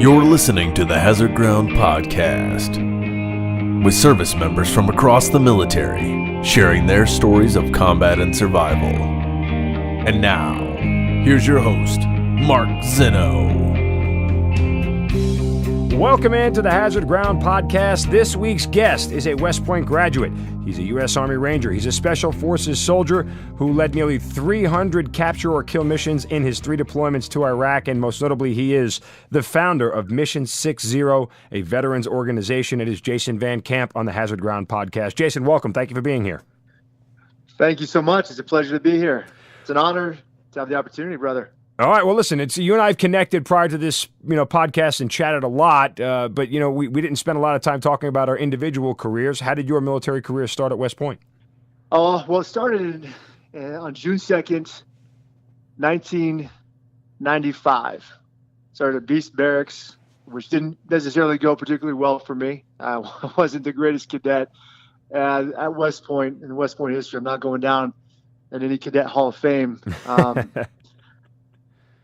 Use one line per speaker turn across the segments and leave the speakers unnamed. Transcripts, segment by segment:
You're listening to the Hazard Ground Podcast, with service members from across the military sharing their stories of combat and survival. And now, here's your host, Mark Zeno.
Welcome into the Hazard Ground Podcast. This week's guest is a West Point graduate. He's a U.S. Army Ranger. He's a Special Forces soldier who led nearly 300 capture or kill missions in his 3 deployments to Iraq, and most notably, he is the founder of Mission 60, a veterans organization. It is Jason Van Camp on the Hazard Ground Podcast. Jason, welcome. Thank you for being here.
Thank you so much. It's a pleasure to be here. It's an honor to have the opportunity, brother.
All right. Well, listen, it's you and I have connected prior to this, podcast and chatted a lot. But we didn't spend a lot of time talking about our individual careers. How did your military career start at West Point?
Oh, well, it started on June 2nd, 1995. Started at Beast Barracks, which didn't necessarily go particularly well for me. I wasn't the greatest cadet at West Point in West Point history. I'm not going down in any cadet Hall of Fame.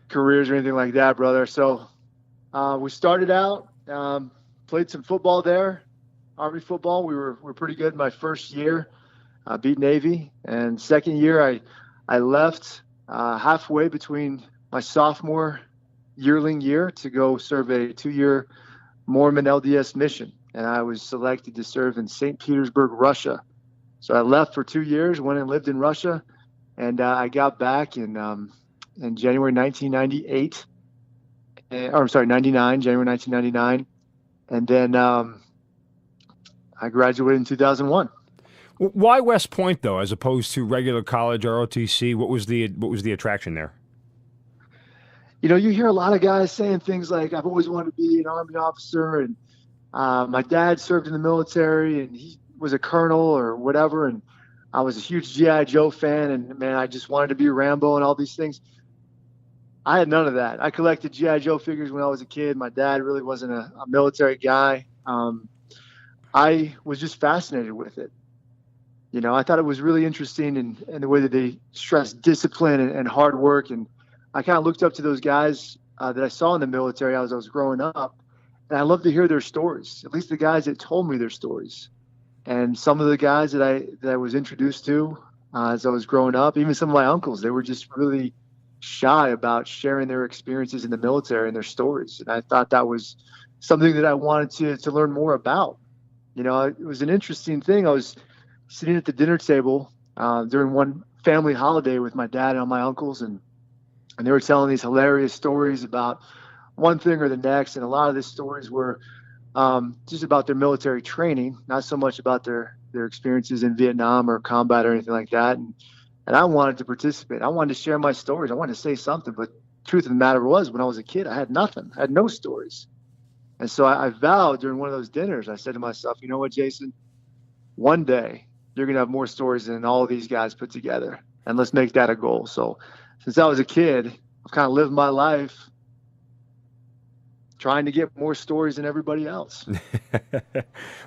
Careers or anything like that, brother. So we started out, played some football there, Army football. We were pretty good my first year, beat Navy. And second year, I left halfway between my sophomore yearling year to go serve a 2-year Mormon LDS mission. And I was selected to serve in St. Petersburg, Russia. So I left for 2 years, went and lived in Russia, and I got back in January 1998, January 1999. And then I graduated in 2001.
Why West Point, though, as opposed to regular college or OTC? What was the attraction there?
You hear a lot of guys saying things like, I've always wanted to be an Army officer, and my dad served in the military, and he was a colonel or whatever, and I was a huge G.I. Joe fan, and, man, I just wanted to be Rambo and all these things. I had none of that. I collected G.I. Joe figures when I was a kid. My dad really wasn't a military guy. I was just fascinated with it. I thought it was really interesting in the way that they stressed discipline and hard work. And I kind of looked up to those guys that I saw in the military as I was growing up. And I loved to hear their stories, at least the guys that told me their stories. And some of the guys that I was introduced to as I was growing up, even some of my uncles, they were just really shy about sharing their experiences in the military and their stories. And I thought that was something that I wanted to learn more about. It was an interesting thing. I was sitting at the dinner table during one family holiday with my dad and all my uncles, and they were telling these hilarious stories about one thing or the next. And a lot of these stories were just about their military training, not so much about their experiences in Vietnam or combat or anything like that. And I wanted to participate. I wanted to share my stories. I wanted to say something. But truth of the matter was, when I was a kid, I had nothing. I had no stories. And so I vowed during one of those dinners, I said to myself, you know what, Jason? One day, you're going to have more stories than all of these guys put together. And let's make that a goal. So since I was a kid, I've kind of lived my life trying to get more stories than everybody else.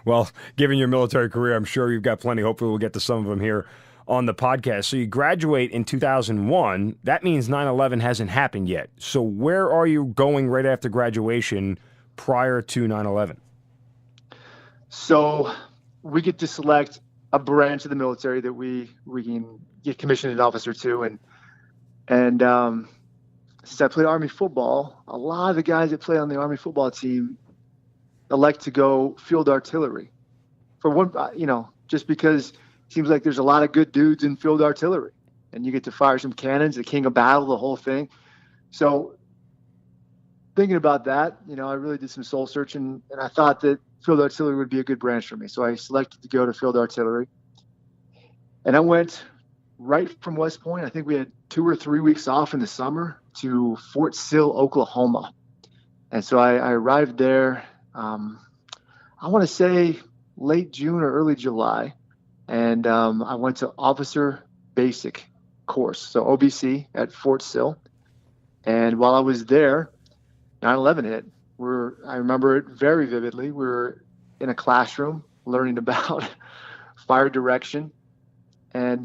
Well, given your military career, I'm sure you've got plenty. Hopefully we'll get to some of them here on the podcast. So you graduate in 2001. That means 9/11 hasn't happened yet. So where are you going right after graduation prior to 9/11?
So we get to select a branch of the military that we can get commissioned an officer to. And since I played Army football, a lot of the guys that play on the Army football team elect to go field artillery. For one, just because seems like there's a lot of good dudes in field artillery, and you get to fire some cannons, the king of battle, the whole thing. So thinking about that, I really did some soul searching, and I thought that field artillery would be a good branch for me. So I selected to go to field artillery, and I went right from West Point. I think we had 2 or 3 weeks off in the summer to Fort Sill, Oklahoma. And so I arrived there, I want to say late June or early July. And I went to Officer Basic course, so OBC at Fort Sill. And while I was there, 9/11 hit. I remember it very vividly. We were in a classroom learning about fire direction. And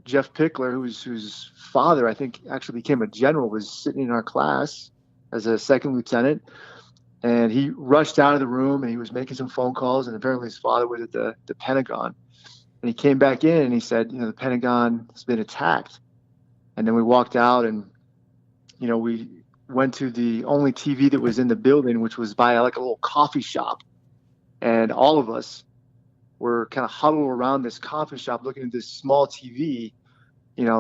Jeff Pickler, whose father I think actually became a general, was sitting in our class. as a second lieutenant. And he rushed out of the room and he was making some phone calls. And apparently his father was at the Pentagon. And he came back in and he said, the Pentagon has been attacked. And then we walked out and, we went to the only TV that was in the building, which was by like a little coffee shop. And all of us were kind of huddled around this coffee shop looking at this small TV,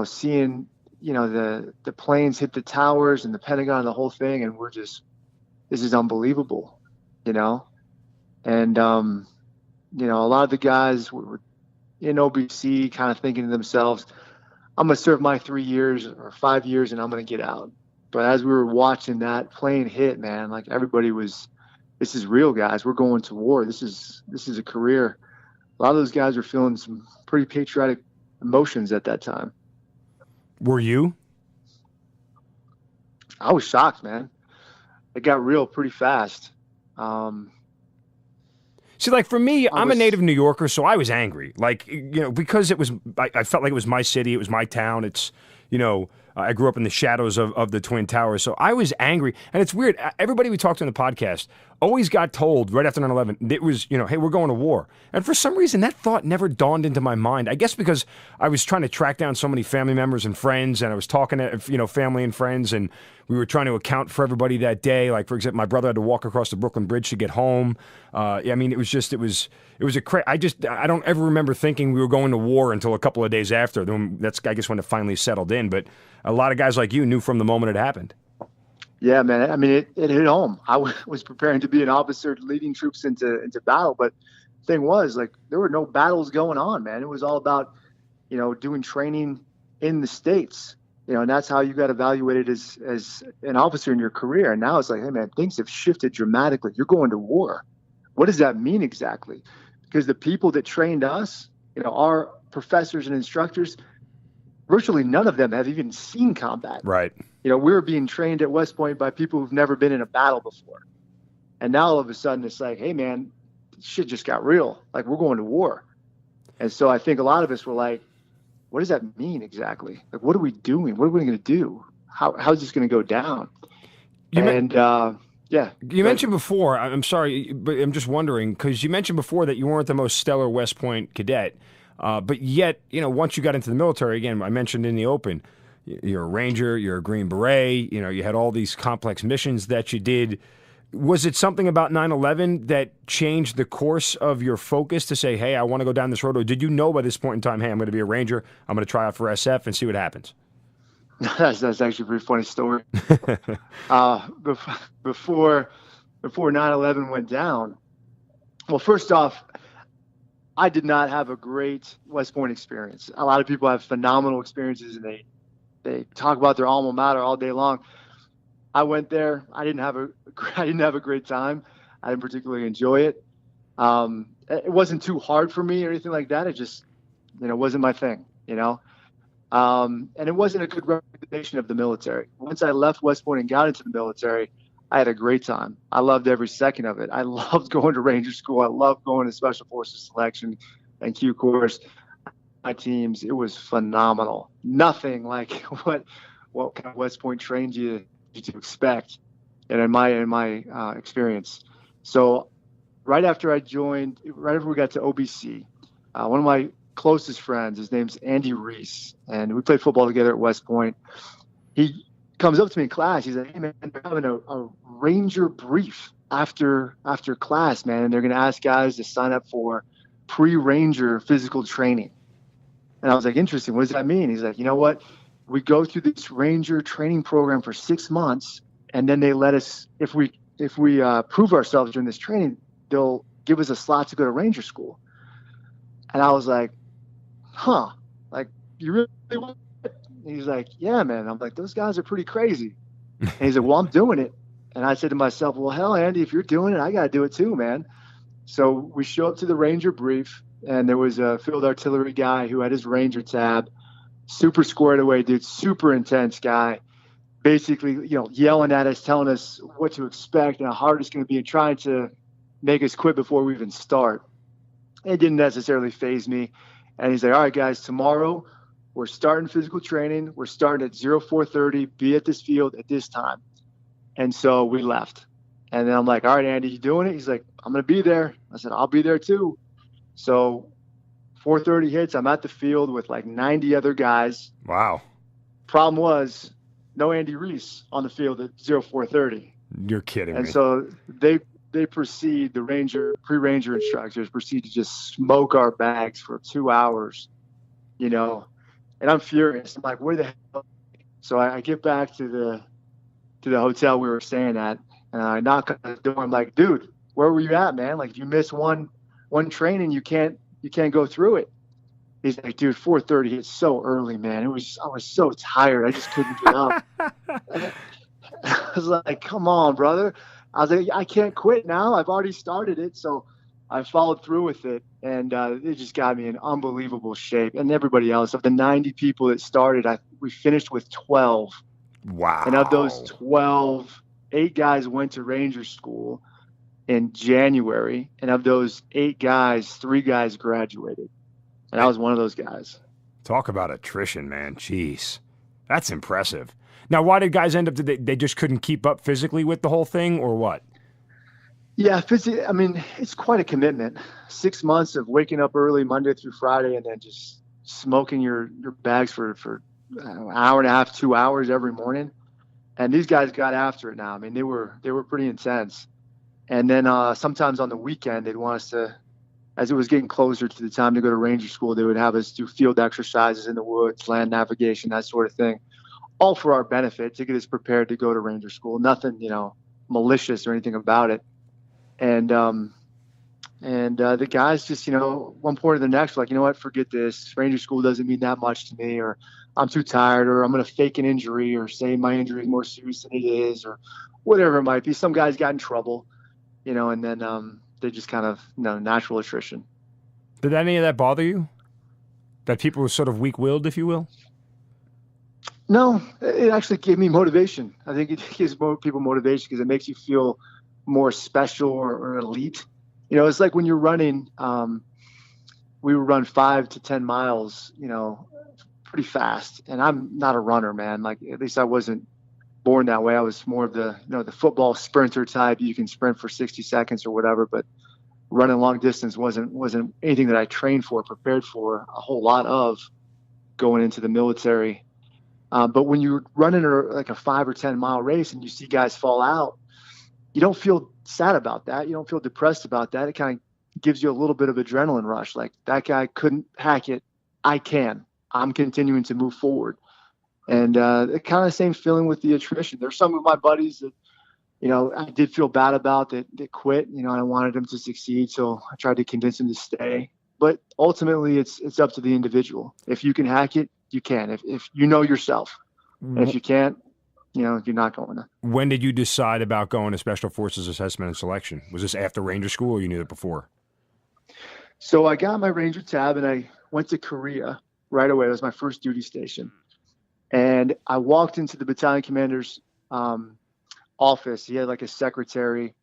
seeing, the planes hit the towers and the Pentagon and the whole thing. And we're just, this is unbelievable, And, a lot of the guys were in OBC kind of thinking to themselves, I'm going to serve my 3 years or 5 years and I'm going to get out. But as we were watching that plane hit, man, like everybody was, this is real, guys. We're going to war. This is a career. A lot of those guys were feeling some pretty patriotic emotions at that time.
Were you?
I was shocked, man. It got real pretty fast.
See, like for me, I'm a native New Yorker, so I was angry. Like, because I felt like it was my city, it was my town. It's, I grew up in the shadows of the Twin Towers, so I was angry. And it's weird. Everybody we talked to in the podcast always got told right after 9/11, it was, hey, we're going to war. And for some reason, that thought never dawned into my mind. I guess because I was trying to track down so many family members and friends, and I was talking to, family and friends, and we were trying to account for everybody that day. Like, for example, my brother had to walk across the Brooklyn Bridge to get home. I don't ever remember thinking we were going to war until a couple of days after. That's, I guess, when it finally settled in. But a lot of guys like you knew from the moment it happened.
Yeah, man. I mean, it hit home. I was preparing to be an officer leading troops into battle, but the thing was, like, there were no battles going on, man. It was all about, doing training in the States, and that's how you got evaluated as an officer in your career. And now it's like, hey, man, things have shifted dramatically. You're going to war. What does that mean exactly? Because the people that trained us, our professors and instructors, virtually none of them have even seen combat.
Right.
We were being trained at West Point by people who've never been in a battle before. And now all of a sudden it's like, hey, man, shit just got real. Like, we're going to war. And so I think a lot of us were like, what does that mean exactly? Like, what are we doing? What are we going to do? How's this going to go down? You
mentioned before, I'm sorry, but I'm just wondering, because you mentioned before that you weren't the most stellar West Point cadet. But yet, once you got into the military, again, I mentioned in the open, you're a Ranger, you're a Green Beret, you had all these complex missions that you did. Was it something about 9/11 that changed the course of your focus to say, hey, I want to go down this road? Or did you know by this point in time, hey, I'm going to be a Ranger, I'm going to try out for SF and see what happens?
That's actually a pretty funny story. Before 9/11 went down, well, first off, I did not have a great West Point experience. A lot of people have phenomenal experiences, and they talk about their alma mater all day long. I went there. I didn't have a great time. I didn't particularly enjoy it. It wasn't too hard for me or anything like that. It just, wasn't my thing, and it wasn't a good representation of the military. Once I left West Point and got into the military, I had a great time. I loved every second of it. I loved going to Ranger School. I loved going to Special Forces Selection and Q Course. My teams, it was phenomenal. Nothing like what kind of West Point trained you to expect, and in my experience. So right after we got to OBC, one of my closest friends, his name's Andy Reese, and we played football together at West Point. He comes up to me in class. He's like, hey, man, they're having a Ranger brief after class, man, and they're going to ask guys to sign up for pre-Ranger physical training. And I was like, interesting. What does that mean? He's like, you know what? We go through this Ranger training program for 6 months, and then they let us, if we prove ourselves during this training, they'll give us a slot to go to Ranger School. And I was like, like, you really want it? And he's like, yeah, man. I'm like, those guys are pretty crazy. And he's like, well, I'm doing it. And I said to myself, well, hell, Andy, if you're doing it, I got to do it too, man. So we show up to the Ranger brief, and there was a field artillery guy who had his Ranger tab, super squared away, dude, super intense guy, basically, yelling at us, telling us what to expect and how hard it's going to be, and trying to make us quit before we even start. It didn't necessarily faze me. And he's like, all right, guys, tomorrow we're starting physical training. We're starting at 04:30, be at this field at this time. And so we left. And then I'm like, all right, Andy, you doing it? He's like, I'm going to be there. I said, I'll be there too. So 4:30 hits. I'm at the field with like 90 other guys.
Wow.
Problem was no Andy Reese on the field at 04:30.
You're kidding me.
And so they proceed, the pre-ranger instructors proceed to just smoke our bags for 2 hours, and I'm furious. I'm like, where the hell? So I get back to the hotel we were staying at, and I knock on the door. I'm like, dude, where were you at, man? Like, if you miss one training, you can't go through it. He's like, dude, 4:30 hits so early, man. I was so tired. I just couldn't get up. I was like, come on, brother. I was like, I can't quit now. I've already started it. So I followed through with it, and it just got me in unbelievable shape. And everybody else, of the 90 people that started, we finished with 12.
Wow.
And of those 12, 8 guys went to Ranger School in January. And of those 8 guys, 3 guys graduated. And I was one of those guys.
Talk about attrition, man. Jeez. That's impressive. Now, why did guys end up, they just couldn't keep up physically with the whole thing, or what?
Yeah, I mean, it's quite a commitment. 6 months of waking up early Monday through Friday and then just smoking your bags for an hour and a half, 2 hours every morning. And these guys got after it now. I mean, they were pretty intense. And then sometimes on the weekend, they'd want us to, as it was getting closer to the time to go to Ranger School, they would have us do field exercises in the woods, land navigation, that sort of thing, all for our benefit to get us prepared to go to Ranger School. Nothing, malicious or anything about it. And the guys just, one point or the next, were like, you know what, forget this. Ranger School doesn't mean that much to me, or I'm too tired, or I'm going to fake an injury, or say my injury is more serious than it is, or whatever it might be. Some guys got in trouble, and then they just kind of, natural attrition.
Did any of that bother you? That people were sort of weak-willed, if you will?
No, it actually gave me motivation. I think it gives more people motivation because it makes you feel more special or elite. It's like when you're running, we would run 5 to 10 miles, pretty fast. And I'm not a runner, man. Like, at least I wasn't born that way. I was more of the, the football sprinter type. You can sprint for 60 seconds or whatever, but running long distance wasn't anything that I trained for, prepared for a whole lot of going into the military. But when you're running like a 5 or 10 mile race and you see guys fall out, you don't feel sad about that. You don't feel depressed about that. It kind of gives you a little bit of adrenaline rush. Like, that guy couldn't hack it. I can. I'm continuing to move forward. And it kind of the same feeling with the attrition. There's some of my buddies that, I did feel bad about that quit. I wanted them to succeed, so I tried to convince them to stay. But ultimately, it's up to the individual. If you can hack it, you can. If you know yourself. And if you can't, you're not going to.
When did you decide about going to Special Forces Assessment and Selection? Was this after Ranger School, or you knew it before?
So I got my Ranger tab and I went to Korea right away. It was my first duty station. And I walked into the battalion commander's office. He had like a secretary.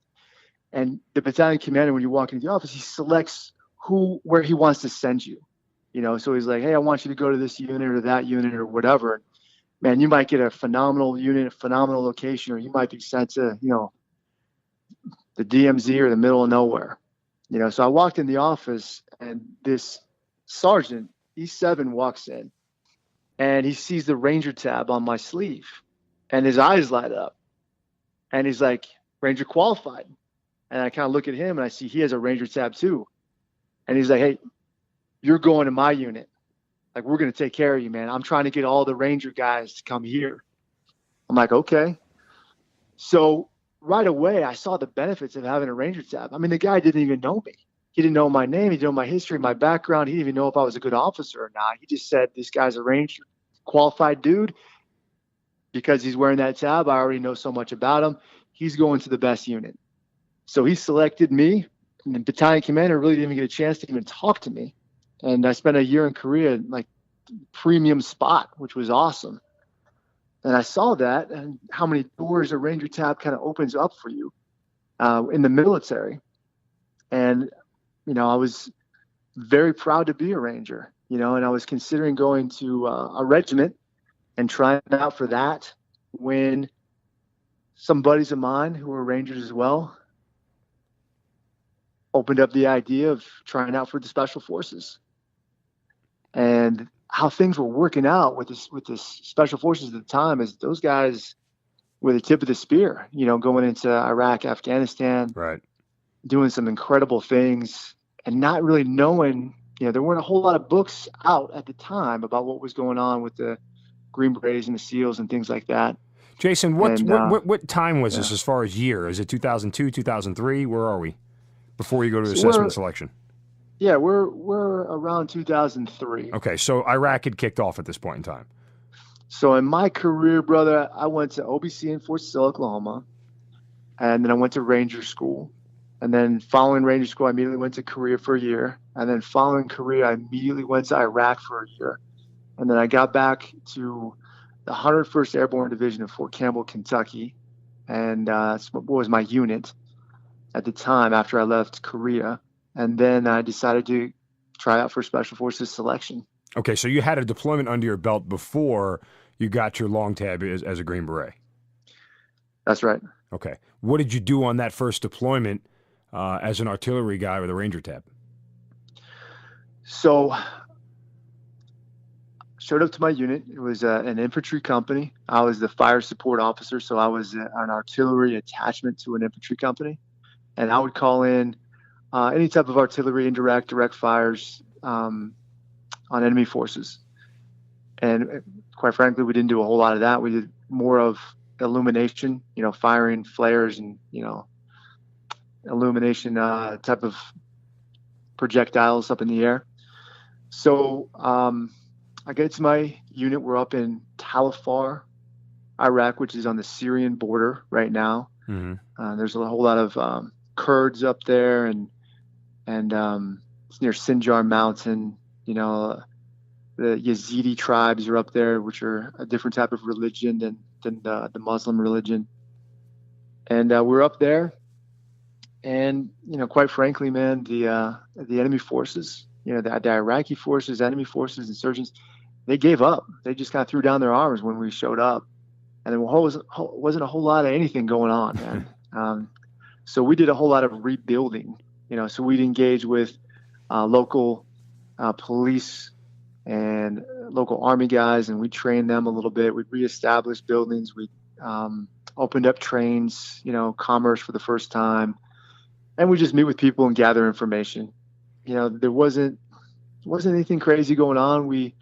And the battalion commander, when you walk into the office, he selects where he wants to send you. So he's like, hey, I want you to go to this unit or that unit or whatever. Man, you might get a phenomenal unit, a phenomenal location, or you might be sent to, the DMZ or the middle of nowhere. So I walked in the office and this sergeant, E7, walks in and he sees the Ranger tab on my sleeve and his eyes light up. And he's like, Ranger qualified. And I kind of look at him and I see he has a Ranger tab too. And he's like, hey, you're going to my unit. Like, we're going to take care of you, man. I'm trying to get all the Ranger guys to come here. I'm like, okay. So right away, I saw the benefits of having a Ranger tab. I mean, the guy didn't even know me. He didn't know my name. He didn't know my history, my background. He didn't even know if I was a good officer or not. He just said, this guy's a Ranger qualified dude. Because he's wearing that tab, I already know so much about him. He's going to the best unit. So he selected me, and the battalion commander really didn't even get a chance to even talk to me. And I spent a year in Korea, like premium spot, which was awesome. And I saw that and how many doors a Ranger tab kind of opens up for you in the military. And, I was very proud to be a Ranger, and I was considering going to a regiment and trying out for that when some buddies of mine who were Rangers as well opened up the idea of trying out for the Special Forces. And how things were working out with this Special Forces at the time is those guys were the tip of the spear, going into Iraq, Afghanistan,
right,
doing some incredible things and not really knowing, there weren't a whole lot of books out at the time about what was going on with the Green Berets and the SEALs and things like that.
Jason, what time was this as far as year? Is it 2002, 2003? Where are we? Before you go to assessment and selection.
Yeah, we're around 2003.
Okay, so Iraq had kicked off at this point in time.
So in my career, brother, I went to OBC in Fort Sill, Oklahoma, and then I went to Ranger School. And then following Ranger School, I immediately went to Korea for a year. And then following Korea, I immediately went to Iraq for a year. And then I got back to the 101st Airborne Division in Fort Campbell, Kentucky. And that's what was my unit at the time after I left Korea. And then I decided to try out for Special Forces selection.
Okay, so you had a deployment under your belt before you got your long tab as a Green Beret.
That's right.
Okay. What did you do on that first deployment as an artillery guy with a Ranger tab?
So showed up to my unit. It was an infantry company. I was the fire support officer, so I was an artillery attachment to an infantry company. And I would call in any type of artillery, indirect, direct fires on enemy forces. And quite frankly, we didn't do a whole lot of that. We did more of illumination, firing flares and, illumination type of projectiles up in the air. So I get to my unit. We're up in Tal Afar, Iraq, which is on the Syrian border right now. Mm-hmm. There's a whole lot of Kurds up there, and it's near Sinjar Mountain. The Yazidi tribes are up there, which are a different type of religion than the Muslim religion. And we're up there, and quite frankly, man, the enemy forces, the Iraqi forces, enemy forces, insurgents, they gave up. They just kind of threw down their arms when we showed up, and there wasn't a whole lot of anything going on, man. So we did a whole lot of rebuilding. So we'd engage with local police and local Army guys, and we trained them a little bit. We'd reestablish buildings. We opened up trains, commerce for the first time, and we just meet with people and gather information. There wasn't anything crazy going on. We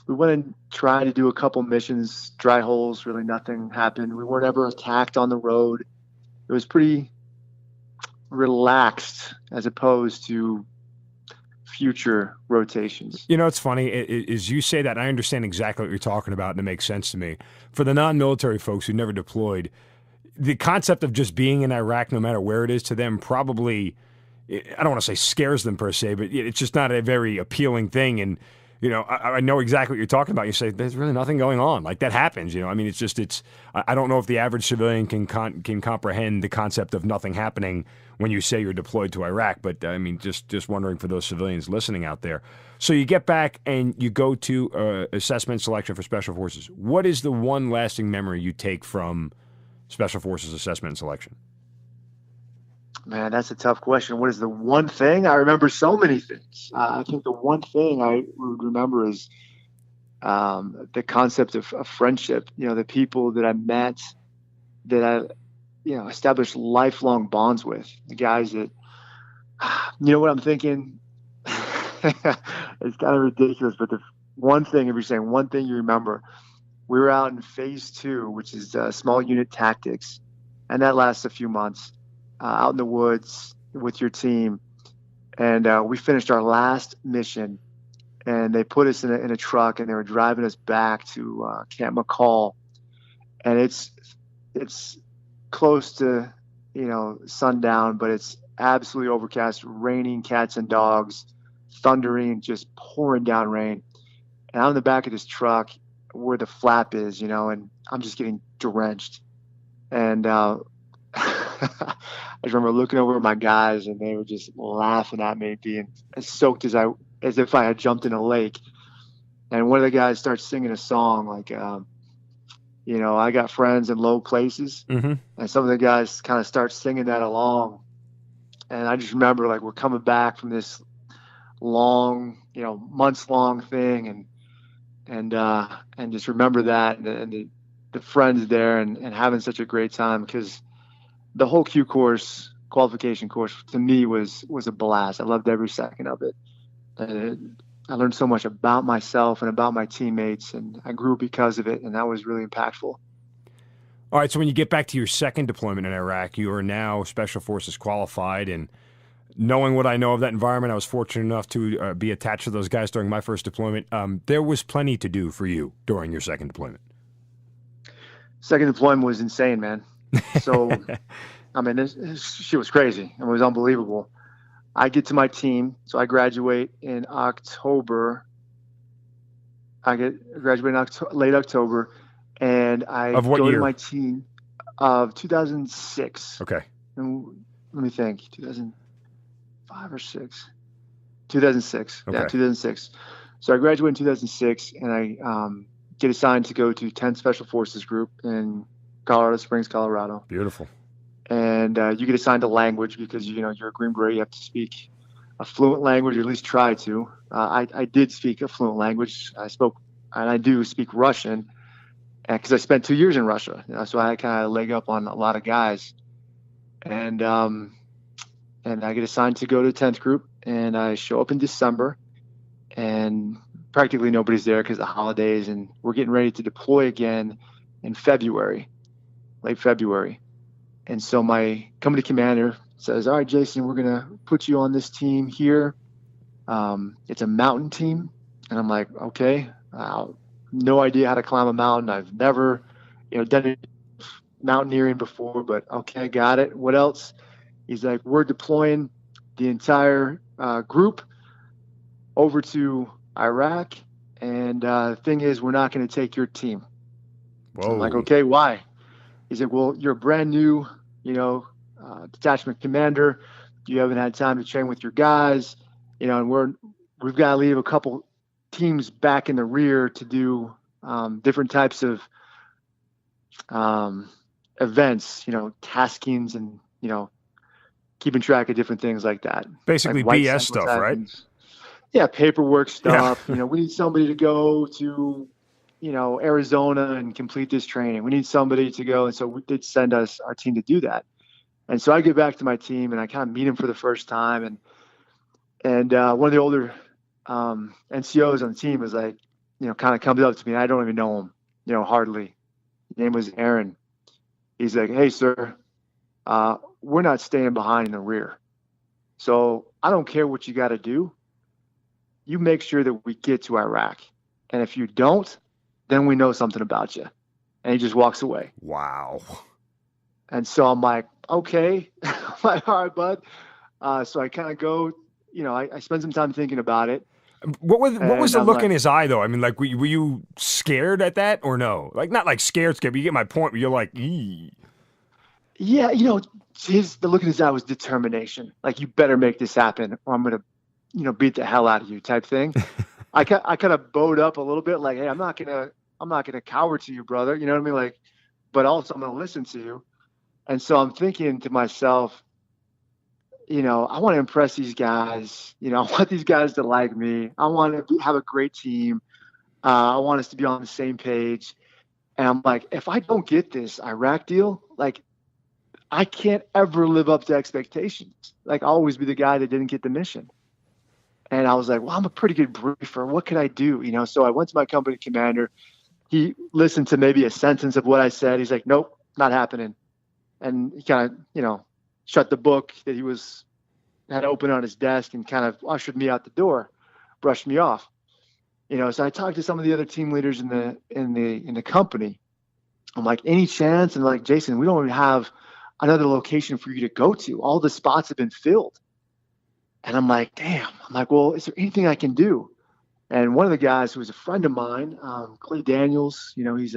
went and tried to do a couple missions, dry holes. Really, nothing happened. We weren't ever attacked on the road. It was pretty relaxed as opposed to future rotations.
It's funny is you say that, and I understand exactly what you're talking about, and it makes sense to me. For the non-military folks who never deployed, the concept of just being in Iraq, no matter where it is, to them probably, I don't want to say scares them per se, but it's just not a very appealing thing. And I know exactly what you're talking about. You say there's really nothing going on. Like, that happens. I don't know if the average civilian can comprehend the concept of nothing happening when you say you're deployed to Iraq. But just wondering for those civilians listening out there. So you get back and you go to assessment selection for Special Forces. What is the one lasting memory you take from Special Forces assessment and selection?
Man, that's a tough question. What is the one thing? I remember so many things. I think the one thing I would remember is the concept of friendship. The people that I met, that I, established lifelong bonds with. The guys that, what I'm thinking? It's kind of ridiculous, but the one thing, if you're saying one thing you remember, we were out in phase 2, which is small unit tactics, and that lasts a few months. Out in the woods with your team, and we finished our last mission, and they put us in a truck, and they were driving us back to Camp McCall, and it's close to sundown, but it's absolutely overcast, raining cats and dogs, thundering, just pouring down rain, and I'm in the back of this truck where the flap is, and I'm just getting drenched, and I just remember looking over at my guys, and they were just laughing at me, being as soaked as if I had jumped in a lake. And one of the guys starts singing a song like, I got friends in low places, and some of the guys kind of start singing that along. And I just remember like we're coming back from this long, months long thing, and just remember that and the friends there and having such a great time, because the whole Q course, qualification course, to me was a blast. I loved every second of it. I learned so much about myself and about my teammates, and I grew because of it, and that was really impactful.
All right, so when you get back to your second deployment in Iraq, you are now Special Forces qualified, and knowing what I know of that environment, I was fortunate enough to be attached to those guys during my first deployment. There was plenty to do for you during your second deployment.
Second deployment was insane, man. So, I mean, she was crazy. It was unbelievable. I get to my team, so I graduate in October. Graduate in late October, and I
of what
go
year?
to my team of 2006.
Okay.
And let me think, 2005 or 6? 2006.
Okay.
Yeah, 2006. So I graduate in 2006, and I get assigned to go to 10th Special Forces Group in Colorado Springs, Colorado.
Beautiful.
And you get assigned a language because, you're a Green Beret. You have to speak a fluent language, or at least try to. I did speak a fluent language. I do speak Russian because I spent 2 years in Russia. So I kind of leg up on a lot of guys. And I get assigned to go to 10th Group, and I show up in December, and practically nobody's there because of the holidays, and we're getting ready to deploy again in February, late February. And so my company commander says, all right, Jason, we're going to put you on this team here. It's a mountain team. And I'm like, okay, no idea how to climb a mountain. I've never, done mountaineering before, but okay, got it. What else? He's like, we're deploying the entire group over to Iraq. And the thing is, we're not going to take your team.
Whoa.
I'm like, okay, why? He's like, well, you're a brand new, detachment commander. You haven't had time to train with your guys, and we've got to leave a couple teams back in the rear to do different types of events, taskings and, keeping track of different things like that.
Basically
like
BS stuff, right?
Yeah, paperwork stuff.
Yeah.
We need somebody to go to, Arizona and complete this training. We need somebody to go. And so we did send our team to do that. And so I get back to my team, and I kind of meet him for the first time. And one of the older NCOs on the team was like, kind of comes up to me. I don't even know him, hardly. His name was Aaron. He's like, hey, sir, we're not staying behind in the rear. So I don't care what you got to do. You make sure that we get to Iraq. And if you don't, then we know something about you. And he just walks away.
Wow.
And so I'm like, okay. I'm like, all right, bud. So I kind of go, I spend some time thinking about it.
What was the
I'm
look
like,
in his eye, though? I mean, like, were you scared at that or no? Like, not like scared, but you get my point, but you're like, eee.
Yeah, the look in his eye was determination. Like, you better make this happen or I'm going to, beat the hell out of you type thing. I kind of bowed up a little bit, like, hey, I'm not gonna cower to you, brother. You know what I mean? Like, but also I'm gonna listen to you. And so I'm thinking to myself, I want to impress these guys. I want these guys to like me. I want to have a great team. I want us to be on the same page. And I'm like, if I don't get this Iraq deal, like, I can't ever live up to expectations. Like, I'll always be the guy that didn't get the mission. And I was like, well, I'm a pretty good briefer. What could I do? So I went to my company commander. He listened to maybe a sentence of what I said. He's like, nope, not happening. And he kind of, shut the book that he had open on his desk and kind of ushered me out the door, brushed me off. So I talked to some of the other team leaders in the company. I'm like, any chance? And like, Jason, we don't even have another location for you to go to. All the spots have been filled. And I'm like, damn. I'm like, well, is there anything I can do? And one of the guys who was a friend of mine, Clay Daniels, he's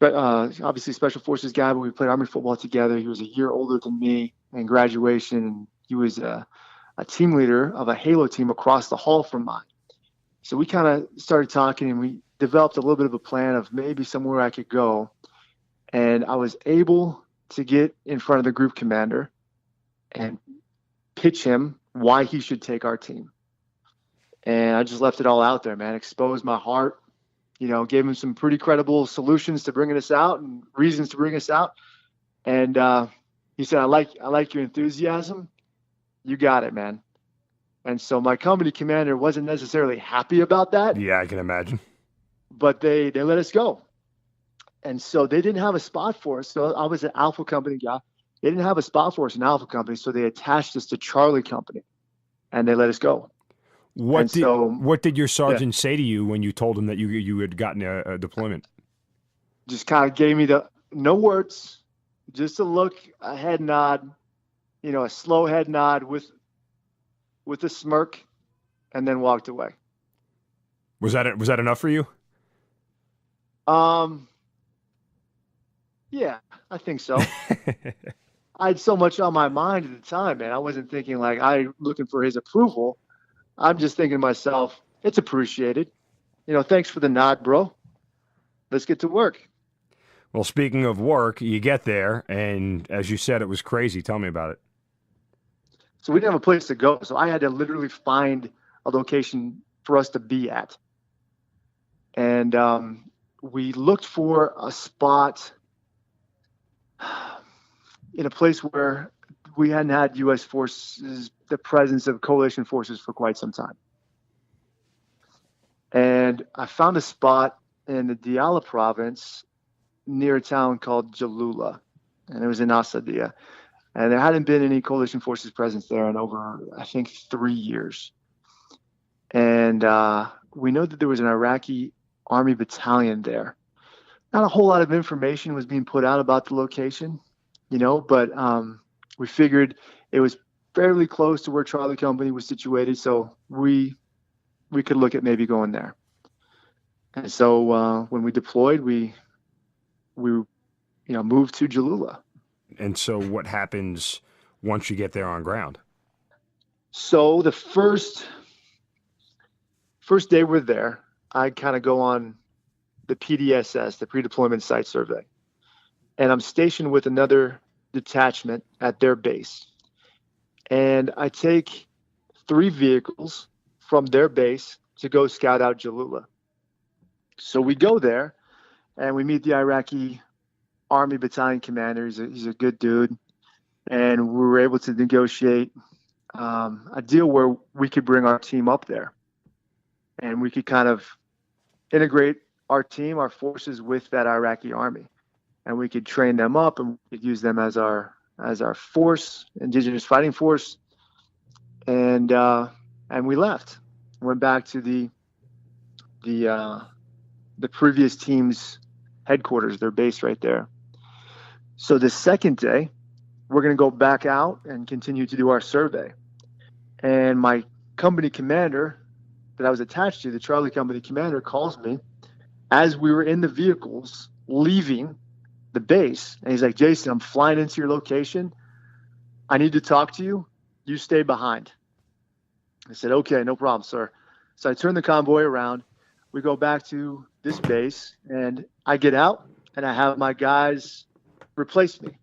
obviously a Special Forces guy, but we played Army football together. He was a year older than me in graduation, and he was a team leader of a Halo team across the hall from mine. So we kind of started talking, and developed a little bit of a plan of maybe somewhere I could go. And I was able to get in front of the group commander and pitch him why he should take our team. And I just left it all out there, man. Exposed my heart, gave him some pretty credible solutions to bringing us out and reasons to bring us out. And he said, I like your enthusiasm. You got it, man. And so my company commander wasn't necessarily happy about that.
Yeah, I can imagine.
But they let us go. And so they didn't have a spot for us. So I was an Alpha Company guy. They didn't have a spot for us in Alpha Company, so they attached us to Charlie Company, and they let us go.
What did your sergeant say to you when you told him that you had gotten a deployment?
Just kind of gave me no words, just a look, a head nod, a slow head nod with a smirk, and then walked away.
Was that enough for you?
Yeah, I think so. I had so much on my mind at the time, man. I wasn't thinking looking for his approval. I'm just thinking to myself, it's appreciated. Thanks for the nod, bro. Let's get to work.
Well, speaking of work, you get there, and as you said, it was crazy. Tell me about it.
So we didn't have a place to go, so I had to literally find a location for us to be at. And we looked for a spot in a place where we hadn't had U.S. forces, the presence of coalition forces for quite some time. And I found a spot in the Diyala province near a town called Jalula, and it was in Asadia. And there hadn't been any coalition forces presence there in over, I think, 3 years. And we know that there was an Iraqi Army battalion there. Not a whole lot of information was being put out about the location, but we figured it was fairly close to where Charlie Company was situated, so we could look at maybe going there. And so when we deployed, we moved to Jalula.
And so what happens once you get there on ground?
So the first day we're there, I kind of go on the PDSS, the pre-deployment site survey. And I'm stationed with another detachment at their base. And I take 3 vehicles from their base to go scout out Jalula. So we go there and we meet the Iraqi Army battalion commander. He's a good dude. And we were able to negotiate a deal where we could bring our team up there. And we could kind of integrate our team, our forces with that Iraqi army. And we could train them up and we could use them as our force, indigenous fighting force. And we left. Went back to the previous team's headquarters, their base right there. So the second day, we're going to go back out and continue to do our survey. And my company commander that I was attached to, the Charlie Company commander, calls me as we were in the vehicles leaving the base. And he's like, Jason, I'm flying into your location. I need to talk to you. You stay behind. I said, okay, no problem, sir. So I turn the convoy around. We go back to this base, and I get out, and I have my guys replace me.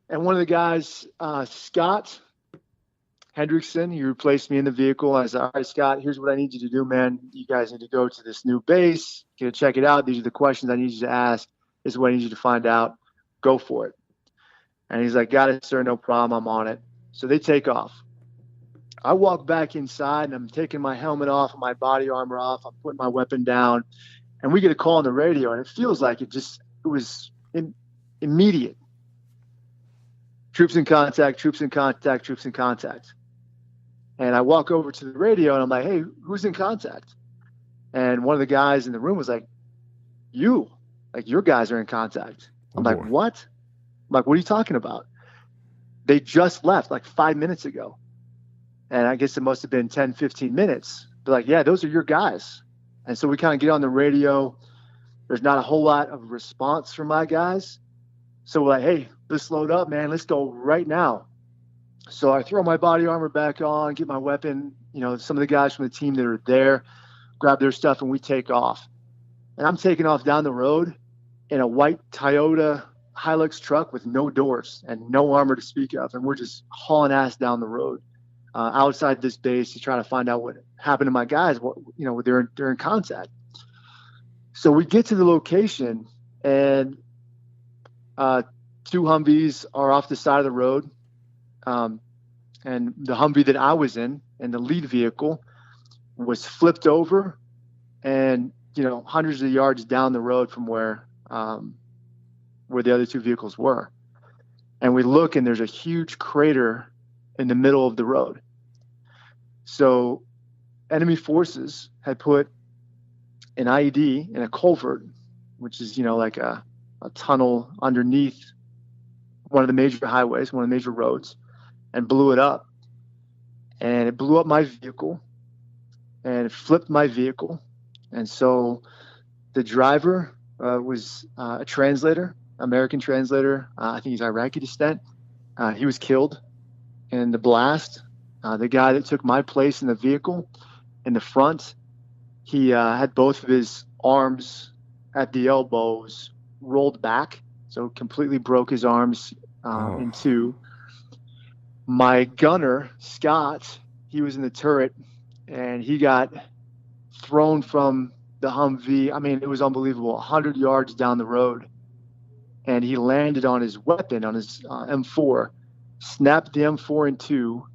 And one of the guys, Scott Hendrickson, he replaced me in the vehicle. I said, all right, Scott, here's what I need you to do, man. You guys need to go to this new base. Get to check it out. These are the questions I need you to ask. This is what I need you to find out. Go for it. And he's like, got it, sir. No problem. I'm on it. So they take off. I walk back inside, and I'm taking my helmet off and my body armor off. I'm putting my weapon down. And we get a call on the radio, and it feels like it was immediate. Troops in contact, troops in contact, troops in contact. And I walk over to the radio, and I'm like, hey, who's in contact? And one of the guys in the room was like, your guys are in contact. I'm like, what? I'm like, what are you talking about? They just left like 5 minutes ago. And I guess it must have been 10, 15 minutes. They're like, yeah, those are your guys. And so we kind of get on the radio. There's not a whole lot of response from my guys. So we're like, hey, let's load up, man. Let's go right now. So I throw my body armor back on, get my weapon. Some of the guys from the team that are there grab their stuff, and we take off. And I'm taking off down the road in a white Toyota Hilux truck with no doors and no armor to speak of. And we're just hauling ass down the road outside this base to try to find out what happened to my guys, they're in contact. So we get to the location, and 2 Humvees are off the side of the road. And the Humvee that I was in, and the lead vehicle, was flipped over and, hundreds of yards down the road from where the other 2 vehicles were. And we look, and there's a huge crater in the middle of the road. So enemy forces had put an IED in a culvert, which is, like a tunnel underneath one of the major highways, one of the major roads, and blew it up. And it blew up my vehicle, and it flipped my vehicle. And so the driver was a translator, American translator. I think he's Iraqi descent. He was killed in the blast. The guy that took my place in the vehicle in the front, he had both of his arms at the elbows rolled back, so completely broke his arms in 2. My gunner, Scott, he was in the turret, and he got thrown from the Humvee. I mean, it was unbelievable, 100 yards down the road. And he landed on his weapon, on his M4, snapped the M4 in 2,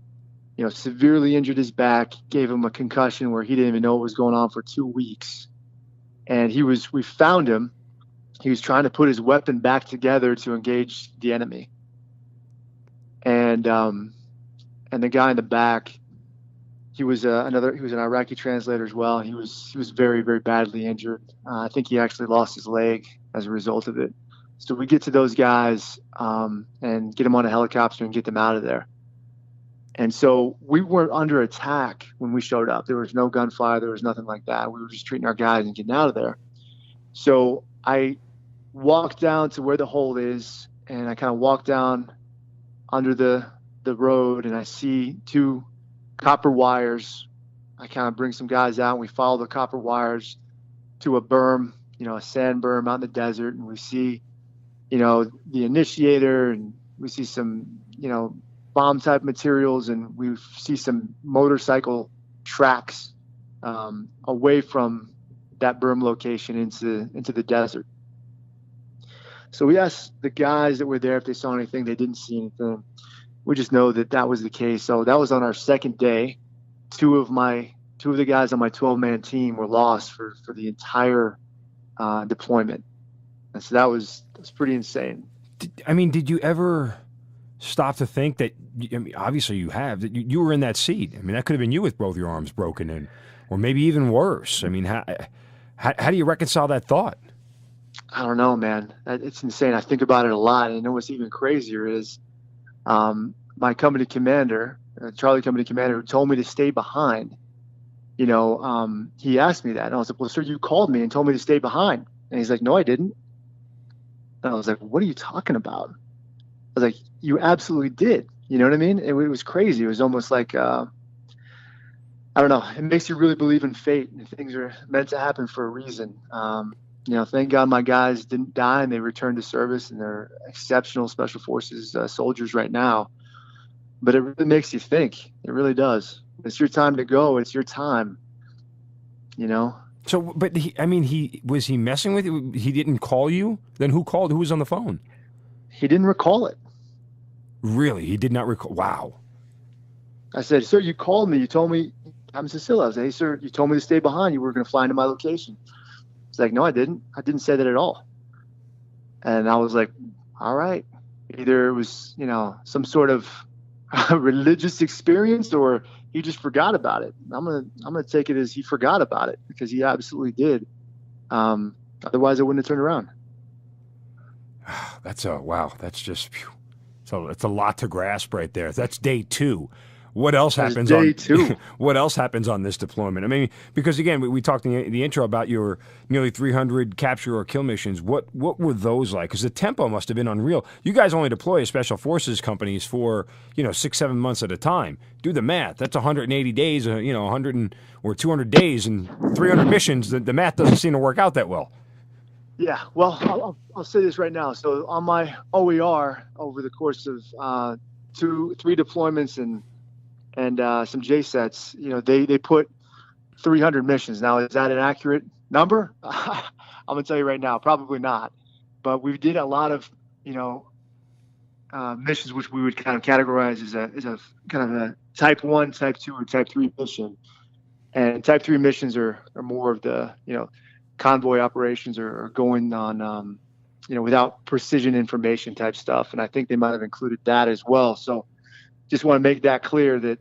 severely injured his back, gave him a concussion where he didn't even know what was going on for 2 weeks. And we found him. He was trying to put his weapon back together to engage the enemy. And the guy in the back, he was an Iraqi translator as well. He was very, very badly injured. I think he actually lost his leg as a result of it. So we get to those guys and get them on a helicopter and get them out of there. And so we weren't under attack when we showed up. There was no gunfire. There was nothing like that. We were just treating our guys and getting out of there. So I walked down to where the hole is, and I kind of walked down under the road, and I see 2 copper wires. I kind of bring some guys out, and we follow the copper wires to a berm, a sand berm out in the desert, and we see, the initiator, and we see some, bomb type materials, and we see some motorcycle tracks away from that berm location into the desert. So we asked the guys that were there if they saw anything. They didn't see anything. We just know that was the case. So that was on our second day. 2 of the guys on my 12-man team were lost for the entire deployment. And so that was pretty insane.
Did you ever stop to think that, obviously you have, that you were in that seat? That could have been you with both your arms broken, or maybe even worse. How do you reconcile that thought?
I don't know, man. It's insane. I think about it a lot. And what's even crazier is my company commander, Charlie company commander, who told me to stay behind. He asked me that. And I was like, well, sir, you called me and told me to stay behind. And he's like, no, I didn't. And I was like, what are you talking about? I was like, you absolutely did. You know what I mean? It was crazy. It was almost like, I don't know. It makes you really believe in fate, and things are meant to happen for a reason. Thank God my guys didn't die and they returned to service, and they're exceptional Special Forces soldiers right now. But it really makes you think. It really does. It's your time to go. It's your time.
So, but was he messing with you? He didn't call you? Then who called? Who was on the phone?
He didn't recall it.
Really? He did not recall? Wow.
I said, sir, you called me. You told me I'm Cecilia. I said, hey, sir, you told me to stay behind. You were going to fly into my location. He's like, no, I didn't. I didn't say that at all. And I was like, all right. Either it was, some sort of religious experience, or he just forgot about it. I'm gonna take it as he forgot about it, because he absolutely did. Otherwise, I wouldn't have turned around.
Wow. That's just, so it's a lot to grasp right there. That's day 2. What else
That was
happens
day
on
2.
what else happens on this deployment? I mean, because again, we talked in the intro about your nearly 300 capture or kill missions. What were those like? Because the tempo must have been unreal. You guys only deploy as special forces companies for 6-7 months at a time. Do the math. That's 180 days. 100 or 200 days and 300 missions. The math doesn't seem to work out that well.
Yeah, well, I'll say this right now. So on my OER, over the course of 3 deployments and some JSETs, they put 300 missions. Now, is that an accurate number? I'm gonna tell you right now, probably not. But we did a lot of missions, which we would kind of categorize as a kind of a type 1, type 2, or type 3 mission. And type 3 missions are more of the convoy operations, or going on without precision information type stuff. And I think they might have included that as well. So just want to make that clear that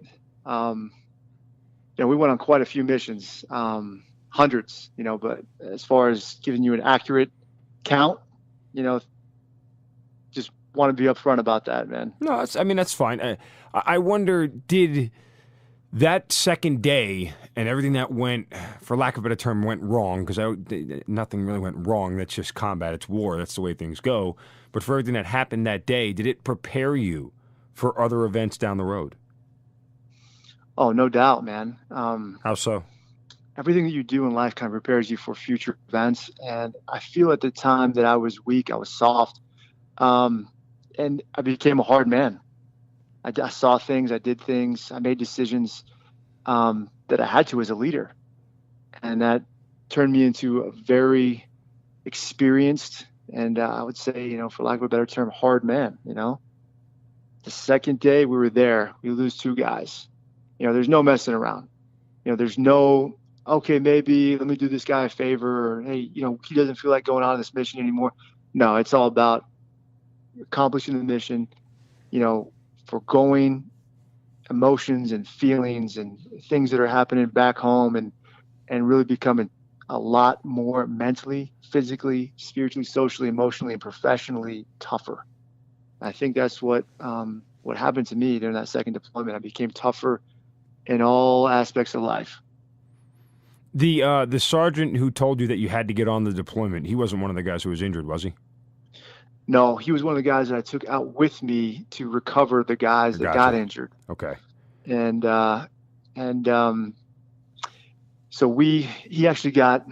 we went on quite a few missions, hundreds, but as far as giving you an accurate count, just want to be upfront about that, man.
No, that's fine. I wonder, did that second day and everything that went, for lack of a better term, went wrong, because nothing really went wrong. That's just combat. It's war. That's the way things go. But for everything that happened that day, did it prepare you for other events down the road?
Oh, no doubt, man.
How so?
Everything that you do in life kind of prepares you for future events. And I feel at the time that I was weak, I was soft, and I became a hard man. I saw things, I did things, I made decisions that I had to as a leader. And that turned me into a very experienced and I would say, for lack of a better term, hard man. The second day we were there, we lose 2 guys. There's no messing around. There's no, okay, maybe let me do this guy a favor, or hey, he doesn't feel like going on this mission anymore. No, it's all about accomplishing the mission, forgoing emotions and feelings and things that are happening back home, and really becoming a lot more mentally, physically, spiritually, socially, emotionally, and professionally tougher. I think that's what happened to me during that second deployment. I became tougher in all aspects of life.
The sergeant who told you that you had to get on the deployment, he wasn't one of the guys who was injured, was he?
No, he was one of the guys that I took out with me to recover the guys that got injured.
Okay.
And so he actually got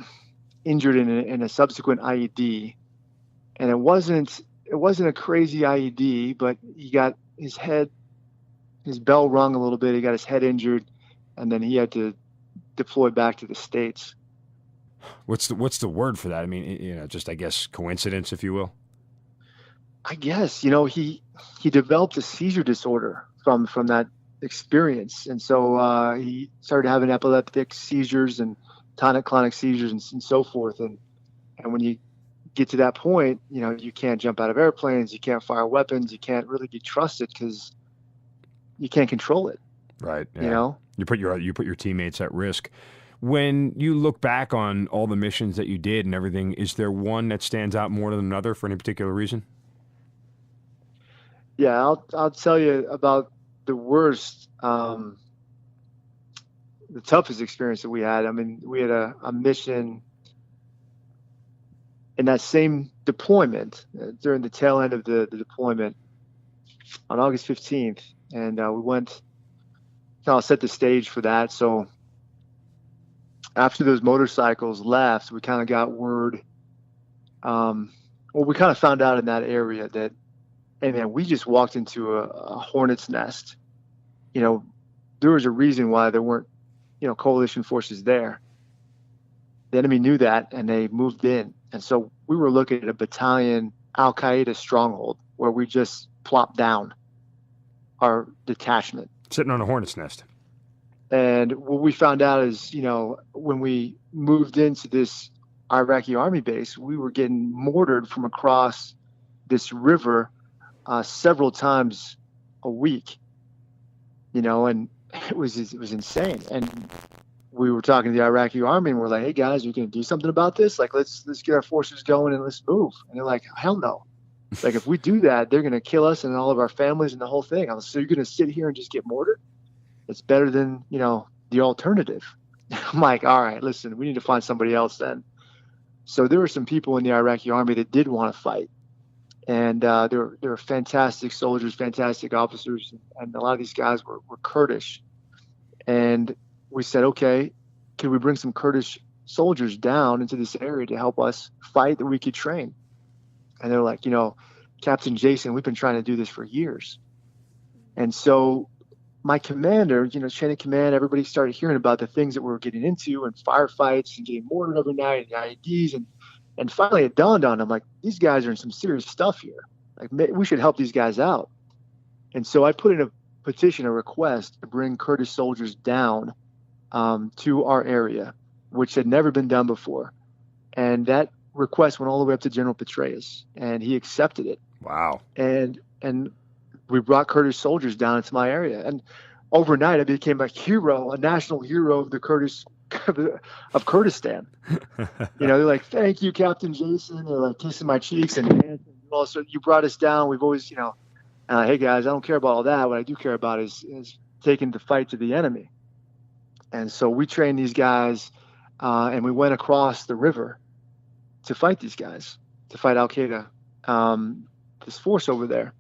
injured in a subsequent IED, and it wasn't a crazy IED, but he got his bell rung a little bit. He got his head injured, and then he had to deploy back to the States.
What's the word for that? I mean, just I guess coincidence, if you will.
I guess, he developed a seizure disorder from that experience. And so he started having epileptic seizures and tonic-clonic seizures and so forth. And when you get to that point, you can't jump out of airplanes, you can't fire weapons, you can't really be trusted because you can't control it.
Right. Yeah. You put your teammates at risk. When you look back on all the missions that you did and everything, is there one that stands out more than another for any particular reason?
Yeah, I'll tell you about the worst, the toughest experience that we had. I mean, we had a mission in that same deployment during the tail end of the deployment on August 15th. And we went, I'll set the stage for that. So after those motorcycles left, we kind of got word, we kind of found out in that area that, hey man, we just walked into a hornet's nest. There was a reason why there weren't, coalition forces there. The enemy knew that, and they moved in. And so we were looking at a battalion Al-Qaeda stronghold where we just plopped down our detachment.
Sitting on a hornet's nest.
And what we found out is, when we moved into this Iraqi army base, we were getting mortared from across this river several times a week, and it was insane. And we were talking to the Iraqi army, and we're like, hey guys, we can do something about this. Like, let's get our forces going and let's move. And they're like, hell no. Like, if we do that, they're going to kill us and all of our families and the whole thing. So you're going to sit here and just get mortared? It's better than, the alternative. I'm like, all right, listen, we need to find somebody else then. So there were some people in the Iraqi army that did want to fight. And they were fantastic soldiers, fantastic officers. And a lot of these guys were Kurdish. And we said, okay, can we bring some Kurdish soldiers down into this area to help us fight that we could train? And they're like, Captain Jason, we've been trying to do this for years. And so my commander, chain of command, everybody started hearing about the things that we were getting into and firefights and getting mortared every night and IEDs. And finally it dawned on him, like, these guys are in some serious stuff here. Like, we should help these guys out. And so I put in a petition, a request to bring Kurdish soldiers down to our area, which had never been done before. And that request went all the way up to General Petraeus, and he accepted it.
Wow.
And we brought Kurdish soldiers down into my area. And overnight I became a hero, a national hero of the Kurdish of Kurdistan. They're like, thank you, Captain Jason. They're like kissing my cheeks and hands. Also, you brought us down. We've always, hey guys, I don't care about all that. What I do care about is taking the fight to the enemy. And so we trained these guys, and we went across the river to fight these guys, to fight Al Qaeda, this force over there.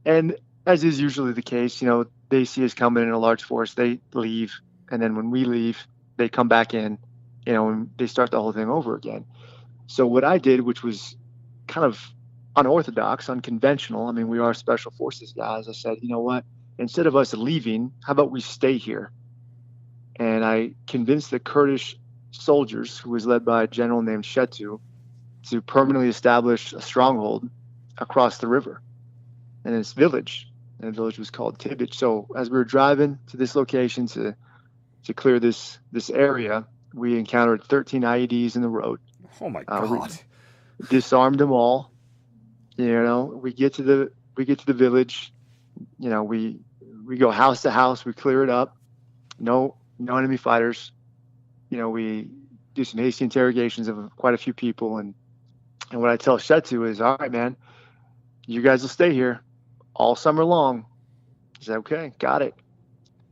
And as is usually the case, they see us coming in a large force, they leave, and then when we leave, they come back in, and they start the whole thing over again. So what I did, which was kind of unorthodox, unconventional, I mean, we are special forces guys, I said, you know what, instead of us leaving, how about we stay here? And I convinced the Kurdish soldiers, who was led by a general named Shetu, to permanently establish a stronghold across the river in this village. And the village was called Tibich. So as we were driving to this location to clear this area, we encountered 13 IEDs in the road.
Oh my God!
We disarmed them all. We get to the village. We go house to house. We clear it up. No enemy fighters. We do some hasty interrogations of quite a few people. And what I tell Shetu is, all right, man, you guys will stay here all summer long. He said, okay, got it.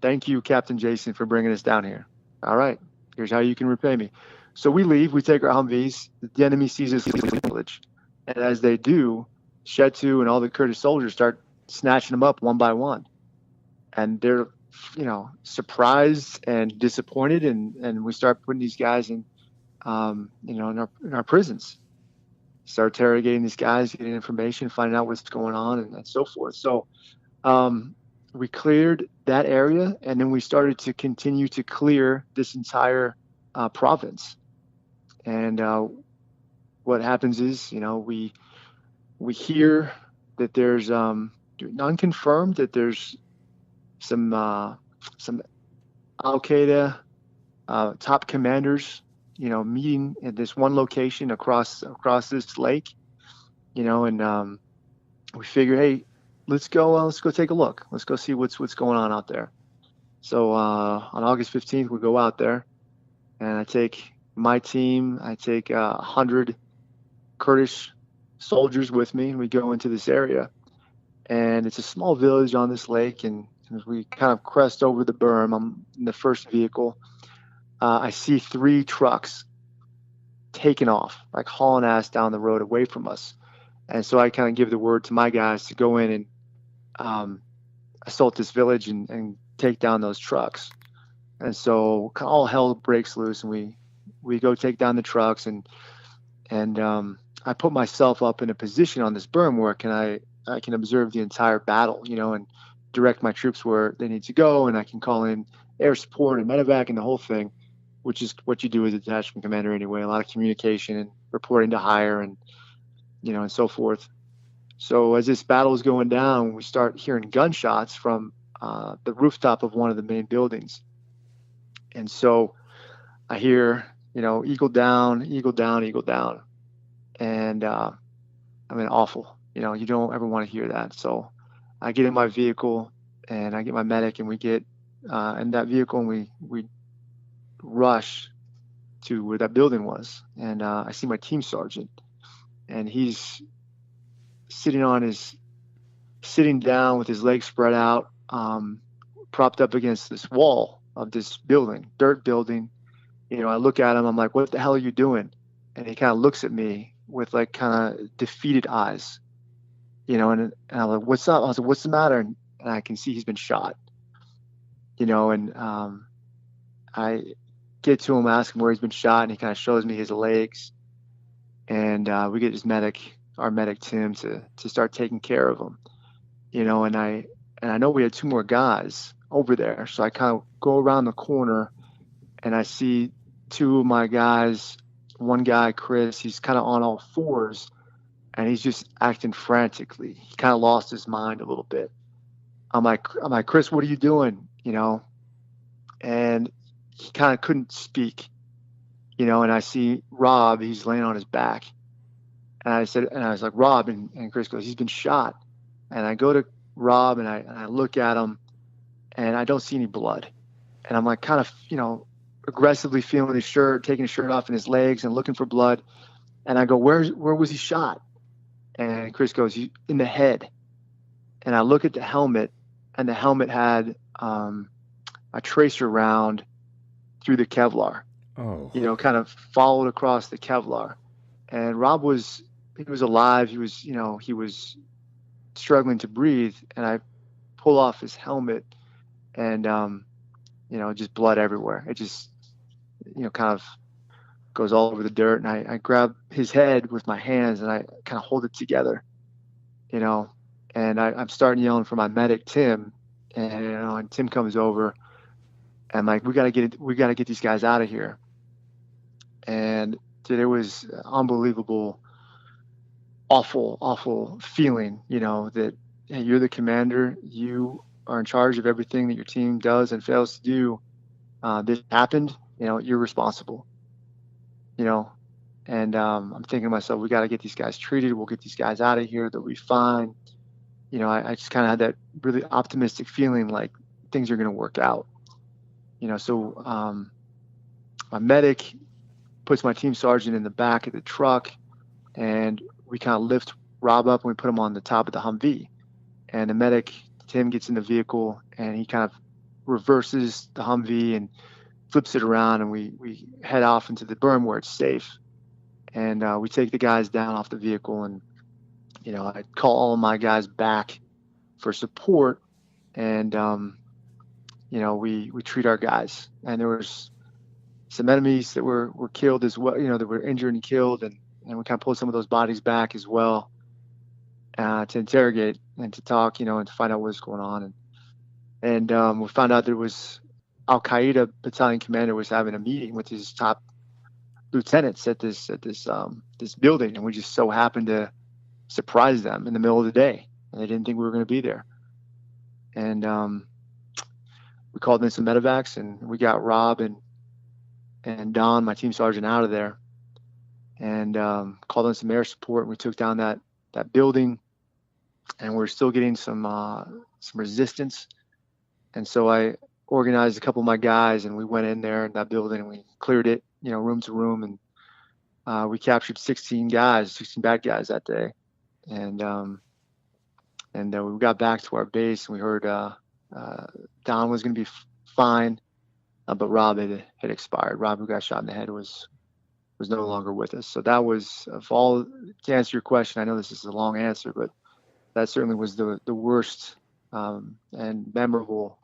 Thank you, Captain Jason, for bringing us down here. All right, here's how you can repay me. So we leave, we take our Humvees, the enemy sees us in the village. And as they do, Shetu and all the Kurdish soldiers start snatching them up one by one. And they're, surprised and disappointed. And we start putting these guys in, in our prisons. Start interrogating these guys, getting information, finding out what's going on, and so forth. So we cleared that area, and then we started to continue to clear this entire province. And what happens is, we hear that there's unconfirmed that there's some Al Qaeda top commanders, meeting at this one location across this lake, and we figure, hey, let's go take a look. Let's go see what's going on out there. So on August 15th, we go out there, and I take my team. I take 100 Kurdish soldiers with me, and we go into this area. And it's a small village on this lake, and as we kind of crest over the berm, I'm in the first vehicle. I see 3 trucks taking off, like hauling ass down the road away from us. And so I kind of give the word to my guys to go in and assault this village and take down those trucks. And so all hell breaks loose, and we go take down the trucks, and I put myself up in a position on this berm where I can observe the entire battle, and direct my troops where they need to go, and I can call in air support and medevac and the whole thing, which is what you do as a detachment commander anyway. A lot of communication and reporting to higher and and so forth. So as this battle is going down, we start hearing gunshots from the rooftop of one of the main buildings. And so I hear, eagle down, eagle down, eagle down. And awful. You don't ever want to hear that. So I get in my vehicle and I get my medic, and we get in that vehicle, and we rush to where that building was. And I see my team sergeant, and he's sitting down with his legs spread out, propped up against this wall of this building, dirt building. I look at him, I'm like, what the hell are you doing? And he kind of looks at me with like kind of defeated eyes, and I'm like, what's up? I was like, what's the matter? And I can see he's been shot, and I get to him, ask him where he's been shot, and he kind of shows me his legs. And we get our medic Tim, to start taking care of him, and I know we had 2 more guys over there. So I kind of go around the corner and I see 2 of my guys. One guy, Chris, he's kind of on all fours and he's just acting frantically. He kind of lost his mind a little bit. I'm like, Chris, what are you doing? And he kind of couldn't speak, and I see Rob, he's laying on his back. And I was like, Rob, and Chris goes, he's been shot. And I go to Rob and I look at him and I don't see any blood. And I'm like kind of, aggressively feeling his shirt, taking his shirt off and his legs and looking for blood. And I go, where was he shot? And Chris goes, in the head. And I look at the helmet, and the helmet had a tracer round through the Kevlar.
Oh.
Kind of followed across the Kevlar. And Rob was alive. He was struggling to breathe. And I pull off his helmet and, just blood everywhere. It just, kind of goes all over the dirt. And I grab his head with my hands and I kind of hold it together, and I'm starting yelling for my medic, Tim. And Tim comes over and like, we got to get these guys out of here. And dude, it was unbelievable, awful feeling, that, hey, you're the commander, you are in charge of everything that your team does and fails to do. This happened, you're responsible, and I'm thinking to myself, we got to get these guys treated. We'll get these guys out of here. They'll be fine. I just kind of had that really optimistic feeling like things are going to work out, so my medic puts my team sergeant in the back of the truck, and we kind of lift Rob up and we put him on the top of the Humvee. And the medic, Tim, gets in the vehicle and he kind of reverses the Humvee and flips it around, and we head off into the berm where it's safe. And we take the guys down off the vehicle, and I call all of my guys back for support, and we treat our guys. And there was some enemies that were killed as well, that were injured and killed, and we kind of pulled some of those bodies back as well to interrogate and to talk, and to find out what's going on. And we found out there was Al Qaeda battalion commander was having a meeting with his top lieutenants at this building, and we just so happened to surprise them in the middle of the day, and they didn't think we were going to be there. And we called in some medevacs, and we got Rob and Don, my team sergeant, out of there, and called in some air support, and we took down that building, and we're still getting some resistance. And so I organized a couple of my guys, and we went in there in that building and we cleared it, room to room, and we captured 16 bad guys that day. And we got back to our base, and we heard Don was going to be fine, but Rob had expired. Rob, who got shot in the head, was no longer with us. So that was, to answer your question, I know this is a long answer, but that certainly was the worst and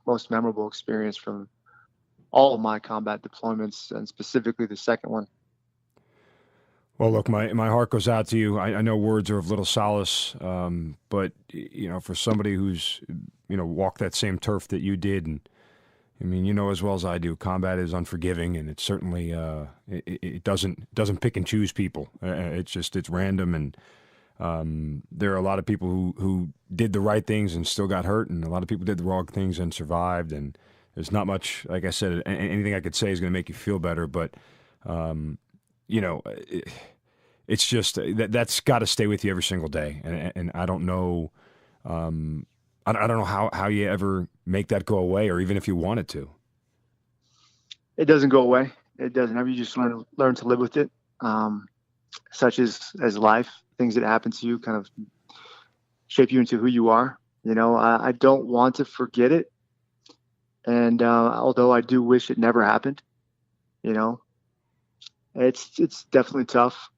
most memorable experience from all of my combat deployments, and specifically the second one.
Well, look, my heart goes out to you. I know words are of little solace, but for somebody who's walked that same turf that you did, and I mean, as well as I do, combat is unforgiving, and it certainly it doesn't pick and choose people. It's random, and there are a lot of people who did the right things and still got hurt, and a lot of people did the wrong things and survived. And there's not much, like I said, anything I could say is going to make you feel better, but it's just that's got to stay with you every single day. And I don't know, I don't know how you ever make that go away, or even if you wanted to.
It doesn't go away. It doesn't. You just learn to live with it. Such as life, things that happen to you kind of shape you into who you are. I don't want to forget it, And although I do wish it never happened, you know, it's definitely tough.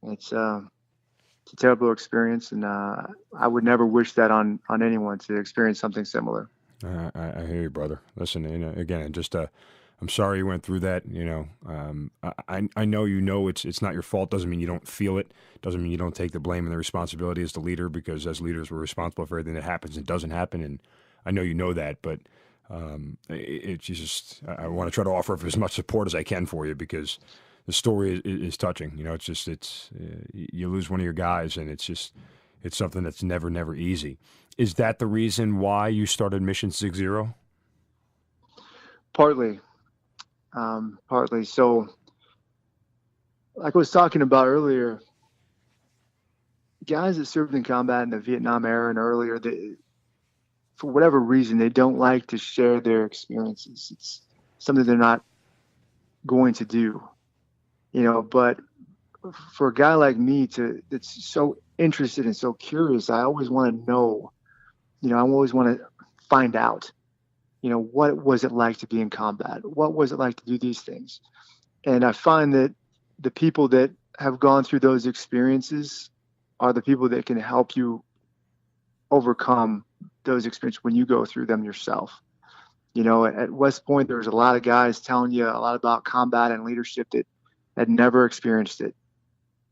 It's a terrible experience, and I would never wish that on anyone to experience something similar.
I hear you, brother. Listen, again, just I'm sorry you went through that. I know it's not your fault. Doesn't mean you don't feel it. Doesn't mean you don't take the blame and the responsibility as the leader, because as leaders we're responsible for everything that happens and doesn't happen. And I know you know that, but it's just I want to try to offer as much support as I can for you, because the story is touching. It's you lose one of your guys, and it's something that's never easy. Is that the reason why you started Mission 60?
Partly. So, like I was talking about earlier, guys that served in combat in the Vietnam era and earlier, for whatever reason, they don't like to share their experiences. It's something they're not going to do, but for a guy like me that's so interested and so curious, I always want to know, I always want to find out, what was it like to be in combat? What was it like to do these things? And I find that the people that have gone through those experiences are the people that can help you overcome those experiences when you go through them yourself. At West Point, there's a lot of guys telling you a lot about combat and leadership that had never experienced it.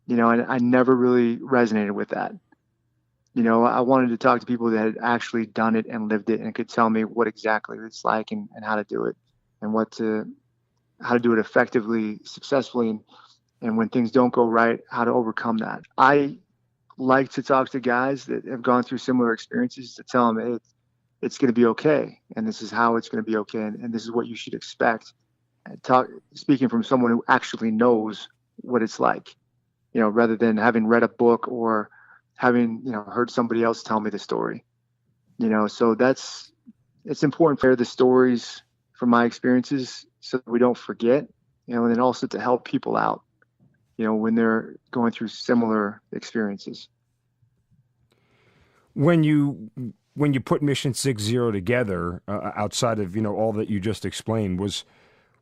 And I never really resonated with that. I wanted to talk to people that had actually done it and lived it and could tell me what exactly it's like and how to do it and how to do it effectively, successfully, and when things don't go right, how to overcome that. I like to talk to guys that have gone through similar experiences to tell them it's going to be okay, and this is how it's going to be okay, and this is what you should expect. Speaking from someone who actually knows what it's like, rather than having read a book or having heard somebody else tell me the story. So it's important to share the stories from my experiences so that we don't forget, and then also to help people out, when they're going through similar experiences.
When you put Mission 60 together, outside of all that you just explained,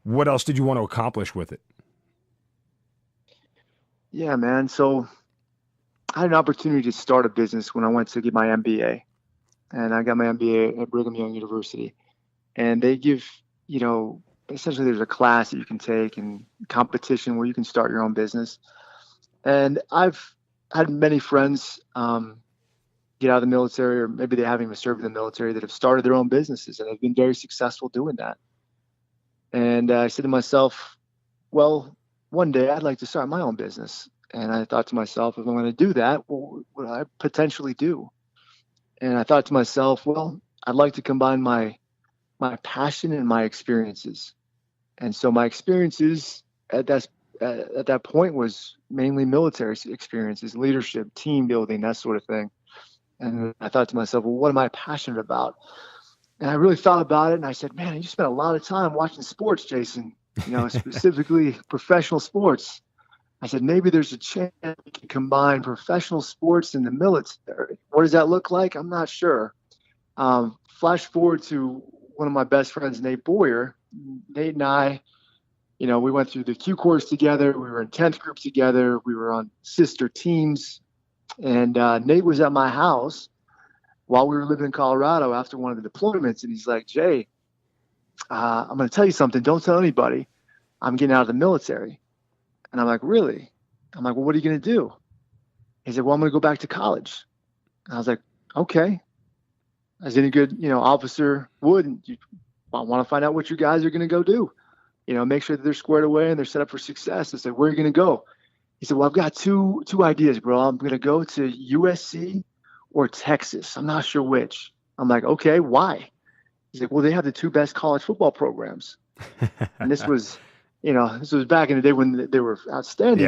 what else did you want to accomplish with it?
Yeah, man. So I had an opportunity to start a business when I went to get my MBA, and I got my MBA at Brigham Young University, and they give, essentially there's a class that you can take and competition where you can start your own business. And I've had many friends get out of the military, or maybe they haven't even served in the military, that have started their own businesses and have been very successful doing that. And I said to myself, well, one day I'd like to start my own business. And I thought to myself, if I'm going to do that, what would I potentially do? And I thought to myself, well, I'd like to combine my passion and my experiences. And so my experiences at that point was mainly military experiences, leadership, team building, that sort of thing. And I thought to myself, well, what am I passionate about? And I really thought about it, and I said, man, you spent a lot of time watching sports, Jason, specifically professional sports. I said, maybe there's a chance we can combine professional sports and the military. What does that look like? I'm not sure. Flash forward to one of my best friends, Nate Boyer. Nate and I, we went through the Q course together. We were in 10th group together. We were on sister teams. And Nate was at my house while we were living in Colorado after one of the deployments. And he's like, Jay, I'm going to tell you something. Don't tell anybody. I'm getting out of the military. And I'm like, really? I'm like, well, what are you going to do? He said, well, I'm going to go back to college. And I was like, okay. As any good, officer would, and you want to find out what you guys are going to go do. Make sure that they're squared away and they're set up for success. I said, where are you going to go? He said, well, I've got two ideas, bro. I'm going to go to USC or Texas. I'm not sure which. I'm like, okay, why? He's like, well, they have the two best college football programs. And this was back in the day when they were outstanding,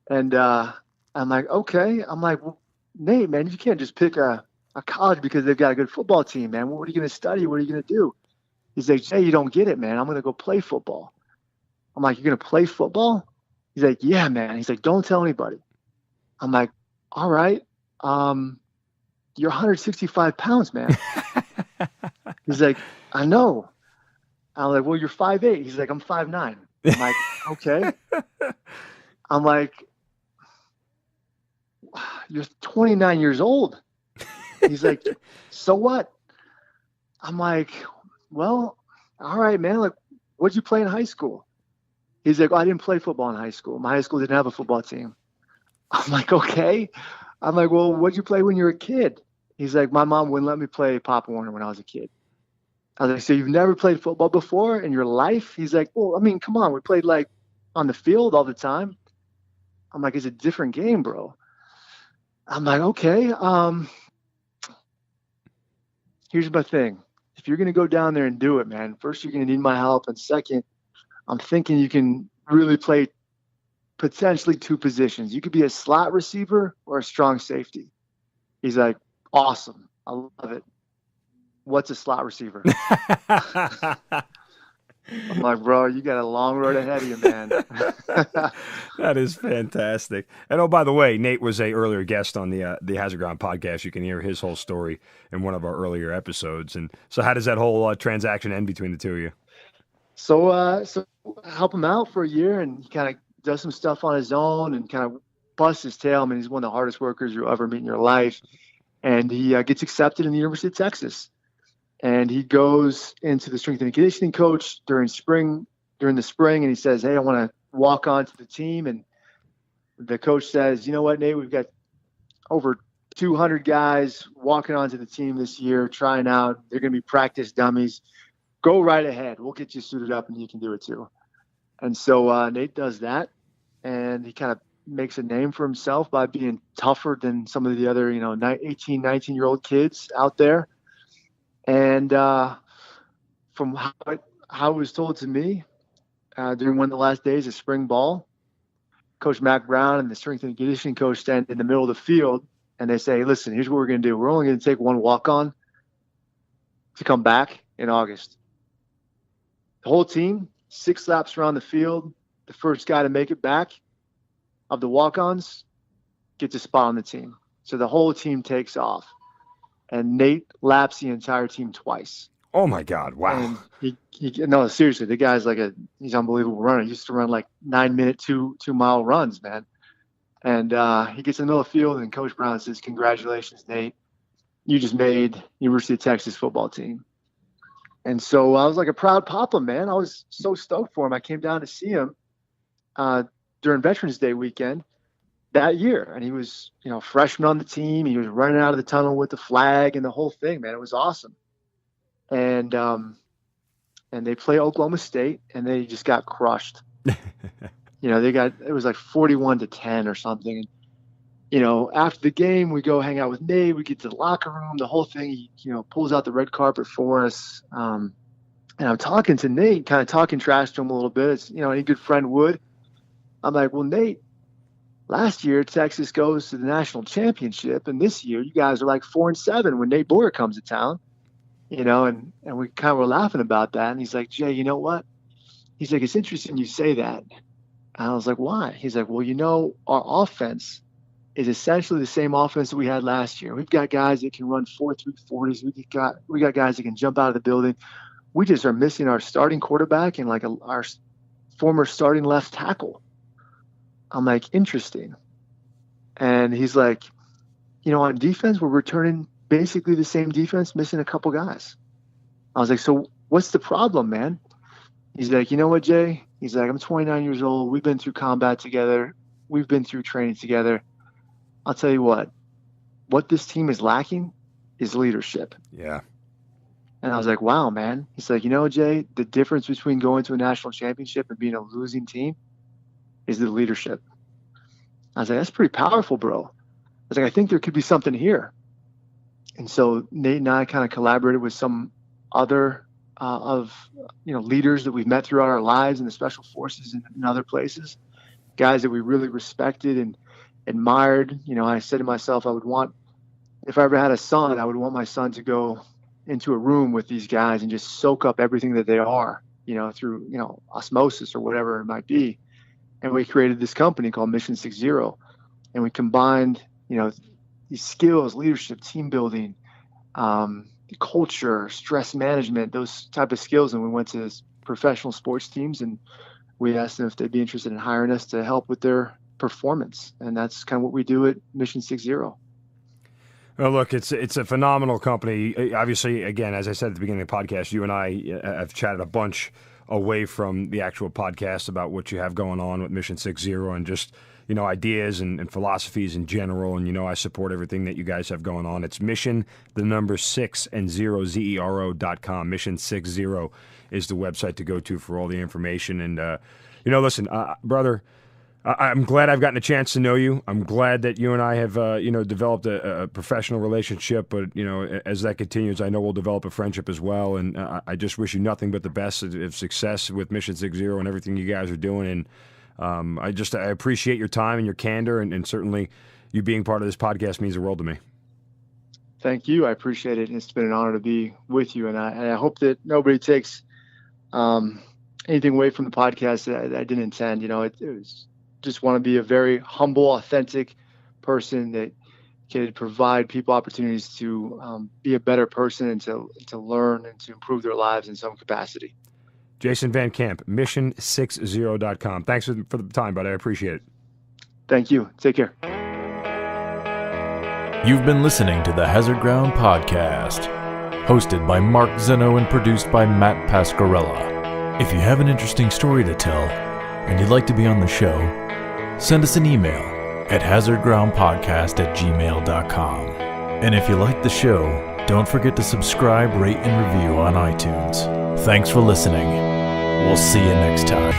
And I'm like, okay. I'm like, well, Nate, man, you can't just pick a college because they've got a good football team, man. What are you going to study? What are you going to do? He's like, Jay, you don't get it, man. I'm going to go play football. I'm like, you're going to play football? He's like, yeah, man. He's like, don't tell anybody. I'm like, all right. You're 165 pounds, man. He's like, I know. I'm like, well, you're 5'8". He's like, I'm 5'9". I'm like, okay. I'm like, you're 29 years old. He's like, so what? I'm like, well, all right, man. Like, what'd you play in high school? He's like, I didn't play football in high school. My high school didn't have a football team. I'm like, okay. I'm like, well, what'd you play when you were a kid? He's like, my mom wouldn't let me play Pop Warner when I was a kid. I was like, so you've never played football before in your life? He's like, well, I mean, come on. We played like on the field all the time. I'm like, it's a different game, bro. I'm like, okay. Here's my thing. If you're going to go down there and do it, man, first, you're going to need my help. And second, I'm thinking you can really play potentially two positions. You could be a slot receiver or a strong safety. He's like, awesome. I love it. What's a slot receiver? I'm like, bro, you got a long road ahead of you, man.
That is fantastic. And oh, by the way, Nate was a earlier guest on the Hazard Ground podcast. You can hear his whole story in one of our earlier episodes. And so how does that whole transaction end between the two of you?
So help him out for a year, and he kind of does some stuff on his own and kind of busts his tail. I mean, he's one of the hardest workers you'll ever meet in your life. And he gets accepted in the University of Texas. And he goes into the strength and conditioning coach during the spring, and he says, hey, I want to walk on to the team. And the coach says, you know what, Nate, we've got over 200 guys walking onto the team this year, trying out. They're going to be practice dummies. Go right ahead. We'll get you suited up and you can do it too. And so Nate does that, and he kind of makes a name for himself by being tougher than some of the other, 18, 19-year-old kids out there. And from how it was told to me during one of the last days of spring ball, Coach Mac Brown and the strength and conditioning coach stand in the middle of the field, and they say, listen, here's what we're going to do. We're only going to take one walk-on to come back in August. The whole team, 6 laps around the field. The first guy to make it back of the walk-ons gets a spot on the team. So the whole team takes off. And Nate laps the entire team twice.
Oh my God! Wow.
And no, seriously, the guy's he's an unbelievable runner. He used to run like 9-minute, 2-mile runs, man. And he gets in the middle of the field, and Coach Brown says, "Congratulations, Nate! You just made University of Texas football team." And so I was like a proud papa, man. I was so stoked for him. I came down to see him during Veterans Day weekend that year, and he was, freshman on the team. He was running out of the tunnel with the flag and the whole thing, man. It was awesome. And they play Oklahoma State, and they just got crushed. It was like 41-10 or something. And, after the game, we go hang out with Nate. We get to the locker room, the whole thing. He, pulls out the red carpet for us. And I'm talking to Nate, kind of talking trash to him a little bit. It's, any good friend would. I'm like, well, Nate, last year, Texas goes to the national championship, and this year, you guys are like 4-7 when Nate Boyer comes to town, and we kind of were laughing about that. And he's like, Jay, you know what? He's like, it's interesting you say that. And I was like, why? He's like, well, our offense is essentially the same offense that we had last year. We've got guys that can run 4.3 40s. We got guys that can jump out of the building. We just are missing our starting quarterback and our former starting left tackle. I'm like, interesting. And he's like, on defense, we're returning basically the same defense, missing a couple guys. I was like, so what's the problem, man? He's like, you know what, Jay? He's like, I'm 29 years old. We've been through combat together. We've been through training together. I'll tell you what this team is lacking is leadership.
Yeah.
And I was like, wow, man. He's like, Jay, the difference between going to a national championship and being a losing team is the leadership. I was like, that's pretty powerful, bro. I was like, I think there could be something here. And so Nate and I kind of collaborated with some other leaders that we've met throughout our lives in the special forces and other places, guys that we really respected and admired. I said to myself, if I ever had a son, I would want my son to go into a room with these guys and just soak up everything that they are, through, osmosis or whatever it might be. And we created this company called Mission 60. and we combined, these skills, leadership, team building, culture, stress management, those type of skills. And we went to professional sports teams and we asked them if they'd be interested in hiring us to help with their performance. And that's kind of what we do at Mission 60.
Well, look, it's a phenomenal company. Obviously, again, as I said at the beginning of the podcast, you and I have chatted a bunch away from the actual podcast about what you have going on with Mission 60 and just, ideas and philosophies in general. And, I support everything that you guys have going on. It's Mission, the number 6 and 0, ZERO.com. Mission 60 is the website to go to for all the information. And, listen, brother, I'm glad I've gotten a chance to know you. I'm glad that you and I have, developed a professional relationship. But, as that continues, I know we'll develop a friendship as well. And I just wish you nothing but the best of success with Mission 60 and everything you guys are doing. And I appreciate your time and your candor. And certainly you being part of this podcast means the world to me.
Thank you. I appreciate it. It's been an honor to be with you. And I hope that nobody takes anything away from the podcast that I didn't intend. It was just want to be a very humble, authentic person that could provide people opportunities to be a better person and to learn and to improve their lives in some capacity.
Jason Van Camp, mission60.com. Thanks for the time, buddy. I appreciate it.
Thank you. Take care.
You've been listening to the Hazard Ground Podcast, hosted by Mark Zeno and produced by Matt Pasquarella. If you have an interesting story to tell and you'd like to be on the show, send us an email at hazardgroundpodcast@gmail.com. And if you like the show, don't forget to subscribe, rate, and review on iTunes. Thanks for listening. We'll see you next time.